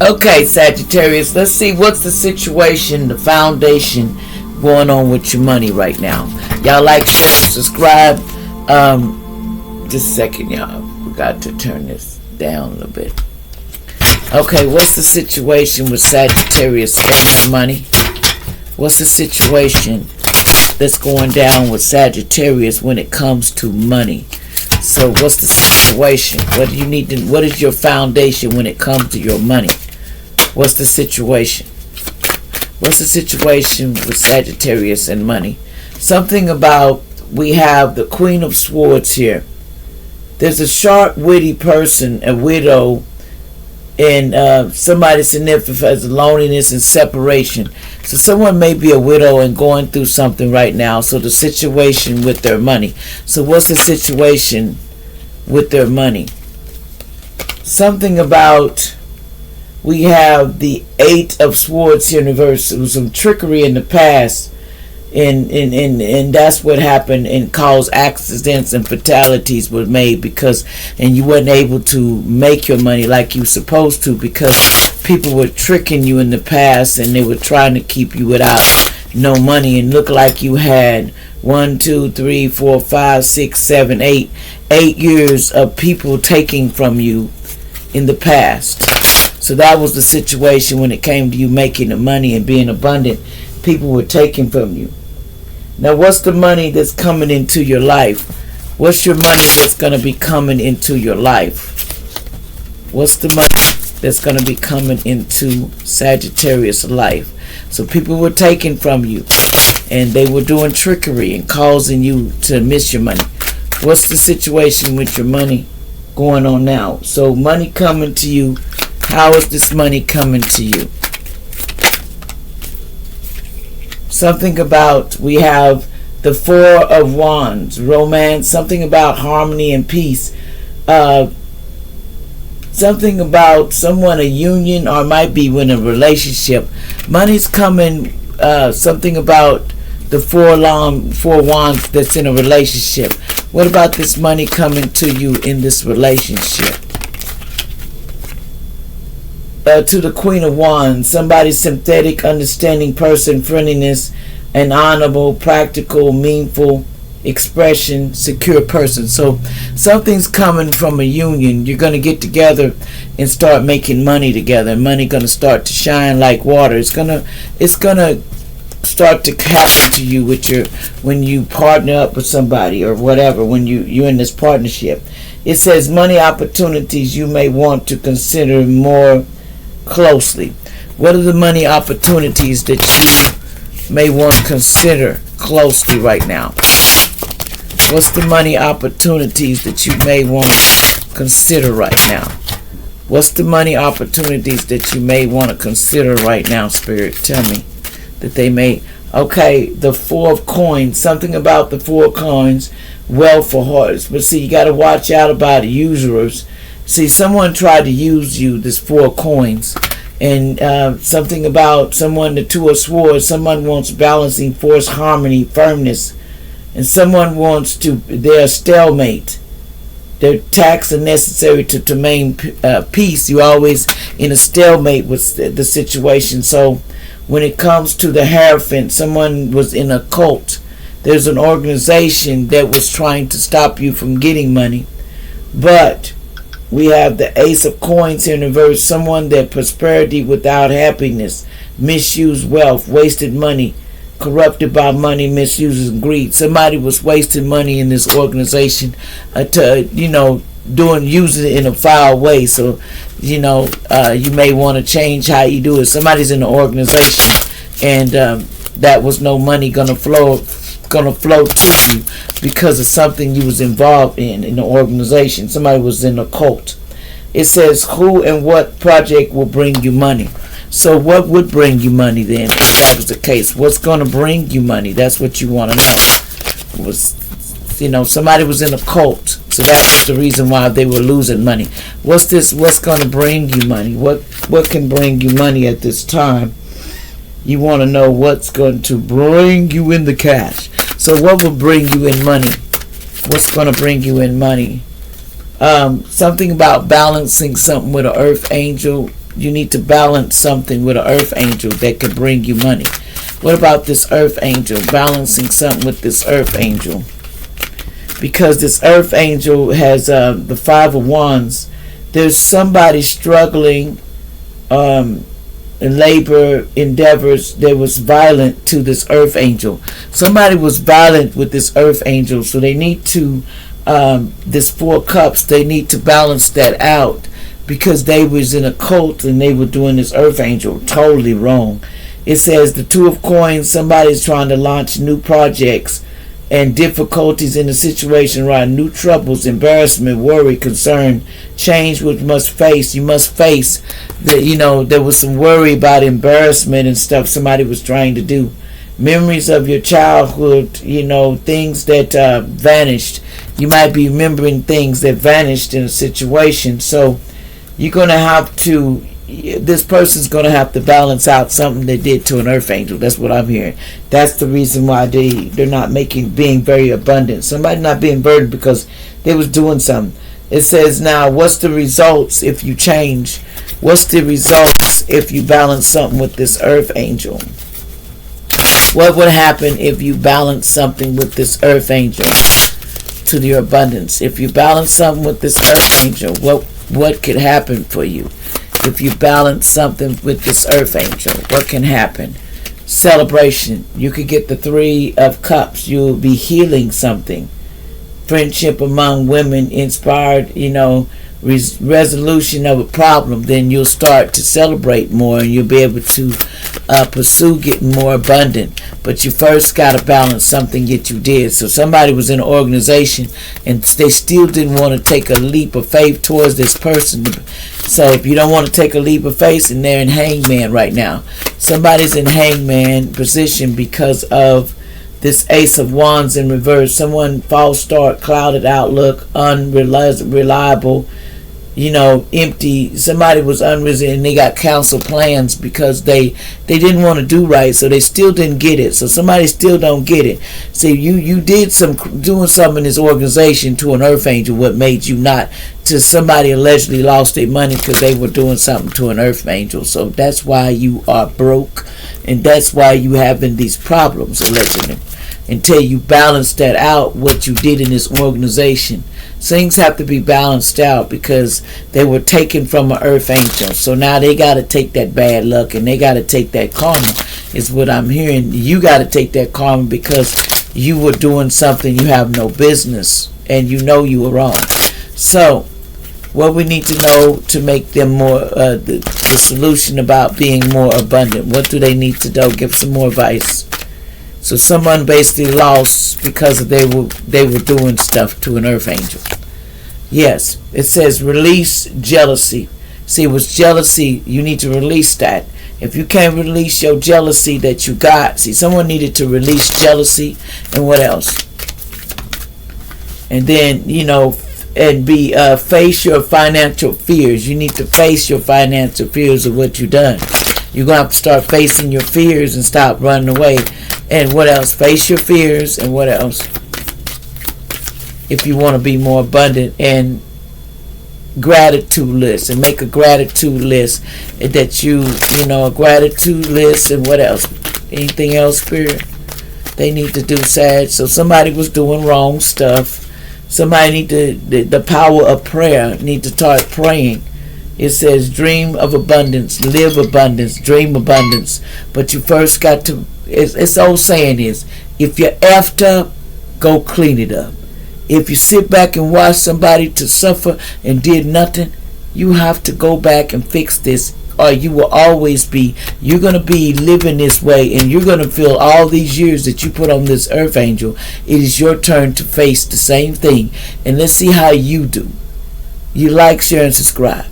Okay, Sagittarius, let's see what's the situation, the foundation going on with your money right now. Y'all like, share, subscribe. Just a second, y'all. Forgot to turn this down a little bit. Okay, what's the situation with Sagittarius spending their money? What's the situation that's going down with Sagittarius when it comes to money? So what's the situation? What do you need to, what is your foundation when it comes to your money? What's the situation? What's the situation with Sagittarius and money? Something about, we have the Queen of Swords here. There's a sharp, witty person, a widow, and somebody significant as loneliness and separation. So someone may be a widow and going through something right now. So the situation with their money. So what's the situation with their money? Something about, we have the Eight of Swords here in reverse. There was some trickery in the past, and that's what happened and caused accidents and fatalities were made because, and you weren't able to make your money like you supposed to because people were tricking you in the past and they were trying to keep you without no money, and look like you had 1, 2, 3, 4, 5, 6, 7, 8 years of people taking from you in the past. So that was the situation when it came to you making the money and being abundant. People were taking from you. Now what's the money that's coming into your life? What's your money that's going to be coming into your life? What's the money that's going to be coming into Sagittarius' life? So people were taking from you and they were doing trickery and causing you to miss your money. What's the situation with your money going on now? So money coming to you. How is this money coming to you? Something about, we have the Four of Wands, romance, something about harmony and peace. Something about someone, a union, or might be in a relationship. Money's coming, something about the Four Wands that's in a relationship. What about this money coming to you in this relationship? To the Queen of Wands, somebody sympathetic, understanding person, friendliness, an honorable, practical, meaningful expression, secure person. So something's coming from a union. You're going to get together and start making money together. Money going to start to shine like water. It's gonna start to happen to you with your, when you partner up with somebody or whatever, when you're in this partnership. It says money opportunities you may want to consider more closely. What are the money opportunities that you may want to consider closely right now? What's the money opportunities that you may want to consider right now? What's the money opportunities that you may want to consider right now, Spirit? Tell me that they may. Okay, the Four of Coins. Something about the Four of Coins. Wealth for hearts. But see, you got to watch out about users. See, someone tried to use you, this Four of Coins. And something about someone, the Two of Swords. Someone wants balancing force, harmony, firmness. And someone wants to, they're a stalemate. Their attacks are necessary to maintain peace. You're always in a stalemate with the situation. So when it comes to the Hierophant, someone was in a cult. There's an organization that was trying to stop you from getting money. But we have the Ace of Coins here in reverse. Someone that prosperity without happiness, misused wealth, wasted money, corrupted by money, misuses, and greed. Somebody was wasting money in this organization to, using it in a foul way. So, you may want to change how you do it. Somebody's in the organization and that was no money gonna flow to you because of something you was involved in the organization. Somebody was in a cult. It says who and what project will bring you money. So what would bring you money then if that was the case? What's going to bring you money? That's what you want to know. Somebody was in a cult. So that's the reason why they were losing money. What's going to bring you money? What can bring you money at this time? You want to know what's going to bring you in the cash. So what will bring you in money? What's going to bring you in money? Something about balancing something with an earth angel. You need to balance something with an earth angel that could bring you money. What about this earth angel? Balancing something with this earth angel. Because this earth angel has the 5 of Wands. There's somebody struggling in labor endeavors that was violent to this earth angel. Somebody was violent with this earth angel, so they need to, this 4 cups, they need to balance that out, because they was in a cult and they were doing this earth angel totally wrong. It says the 2 of coins, somebody's trying to launch new projects and difficulties in the situation, right? New troubles, embarrassment, worry, concern, change which must face. You must face that, there was some worry about embarrassment and stuff somebody was trying to do. Memories of your childhood, things that vanished. You might be remembering things that vanished in a situation. So you're going to have to, this person's going to have to balance out something they did to an earth angel. That's what I'm hearing. That's the reason why they're not being very abundant. Somebody not being burdened because they was doing something. It says now, what's the results if you change? What's the results if you balance something with this earth angel? What would happen if you balance something with this earth angel to your abundance? If you balance something with this earth angel, what could happen for you? If you balance something with this earth angel, what can happen? Celebration. You could get the 3 of cups. You'll be healing something. Friendship among women, inspired, resolution of a problem. Then you'll start to celebrate more and you'll be able to pursue getting more abundant. But you first got to balance something that you did. So somebody was in an organization and they still didn't want to take a leap of faith towards this person. So if you don't want to take a leap of faith, and they're in hangman right now. Somebody's in hangman position because of this Ace of Wands in reverse. Someone false start, clouded outlook, unreliable, empty. Somebody was unresilient and they got counsel plans because they didn't want to do right, so they still didn't get it. So somebody still don't get it. See, you did doing something in this organization to an earth angel, what made you not to somebody allegedly lost their money because they were doing something to an earth angel. So that's why you are broke, and that's why you having these problems allegedly. Until you balance that out, what you did in this organization. Things have to be balanced out because they were taken from an earth angel. So now they got to take that bad luck and they got to take that karma, is what I'm hearing. You got to take that karma because you were doing something you have no business and you were wrong. So what we need to know to make them more, the solution about being more abundant. What do they need to know? Give some more advice. So someone basically lost because they were doing stuff to an earth angel. Yes, it says release jealousy. See, it was jealousy. You need to release that. If you can't release your jealousy that you got, see, someone needed to release jealousy, and what else? And then, face your financial fears. You need to face your financial fears of what you've done. You're going to have to start facing your fears and stop running away. And what else? Face your fears, and what else? If you want to be more abundant, and gratitude list, and make a gratitude list that a gratitude list, and what else? Anything else, Spirit? They need to do, Sag. So somebody was doing wrong stuff. Somebody need to, the power of prayer, need to start praying. It says dream of abundance, live abundance, dream abundance. But you first got to, it's old saying is, if you're effed up, go clean it up. If you sit back and watch somebody to suffer and did nothing, you have to go back and fix this, or you will always be, you're going to be living this way, and you're going to feel all these years that you put on this earth angel. It is your turn to face the same thing. And let's see how you do. You like, share, and subscribe.